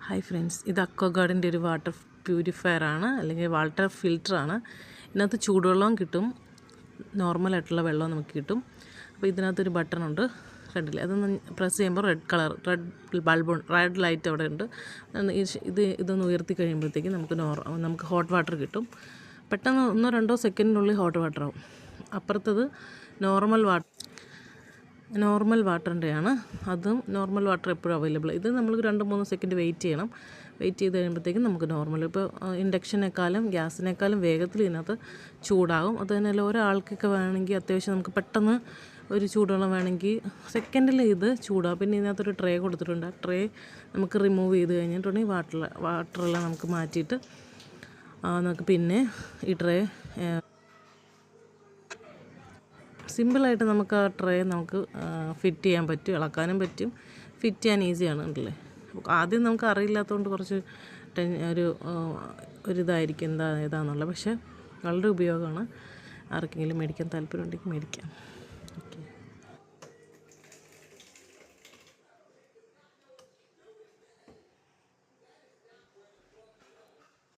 Hi friends, ഇത് അക്വാഗാർഡിൻ്റെ ഒരു water purifier ആണ്, അല്ലെങ്കിൽ വാട്ടർ ഫിൽറ്ററാണ്. ഇതിനകത്ത് ചൂടുവെള്ളവും കിട്ടും, നോർമലായിട്ടുള്ള വെള്ളവും നമുക്ക് കിട്ടും. അപ്പോൾ ഇതിനകത്തൊരു ബട്ടൺ ഉണ്ട്, കണ്ടില്ലേ? അതൊന്ന് പ്രസ് ചെയ്യുമ്പോൾ റെഡ് ലൈറ്റ് അവിടെ ഉണ്ട്. ഇതൊന്ന് ഉയർത്തി കഴിയുമ്പോഴത്തേക്കും നമുക്ക് ഹോട്ട് വാട്ടർ കിട്ടും. പെട്ടെന്ന് 1-2 സെക്കൻഡിനുള്ളിൽ ഹോട്ട് വാട്ടർ ആവും. അപ്പുറത്തത് നോർമൽ വാട്ടറിൻ്റെയാണ്. അതും നോർമൽ വാട്ടർ എപ്പോഴും അവൈലബിൾ. ഇത് നമ്മൾ 2-3 സെക്കൻഡ് വെയിറ്റ് ചെയ്യണം. വെയിറ്റ് ചെയ്ത് കഴിയുമ്പോഴത്തേക്കും നമുക്ക് നോർമൽ, ഇപ്പോൾ ഇൻഡക്ഷനേക്കാളും ഗ്യാസിനേക്കാളും വേഗത്തിൽ ഇതിനകത്ത് ചൂടാകും. അത് തന്നെയല്ല, ഒരാൾക്കൊക്കെ വേണമെങ്കിൽ അത്യാവശ്യം നമുക്ക് പെട്ടെന്ന് ഒരു ചൂടുവെള്ളം വേണമെങ്കിൽ സെക്കൻഡിൽ ഇത് ചൂടാകും. പിന്നെ ഇതിനകത്തൊരു ട്രേ കൊടുത്തിട്ടുണ്ട്. ആ ട്രേ നമുക്ക് റിമൂവ് ചെയ്ത് കഴിഞ്ഞിട്ടുണ്ടെങ്കിൽ വാട്ടറെല്ലാം നമുക്ക് മാറ്റിയിട്ട് നമുക്ക് പിന്നെ ഈ ട്രേ സിമ്പിളായിട്ട് നമുക്ക് ആ ട്രേ നമുക്ക് ഫിറ്റ് ചെയ്യാൻ പറ്റും, ഇളക്കാനും പറ്റും, ഫിറ്റ് ചെയ്യാൻ ഈസിയാണ് ഉണ്ടല്ലേ. ആദ്യം നമുക്ക് അറിയില്ലാത്തതുകൊണ്ട് കുറച്ച് ഒരിതായിരിക്കും ഏതാണെന്നുള്ളത്. പക്ഷേ വളരെ ഉപയോഗമാണ്. ആർക്കെങ്കിലും മേടിക്കാൻ താല്പര്യമുണ്ടെങ്കിൽ മേടിക്കാം.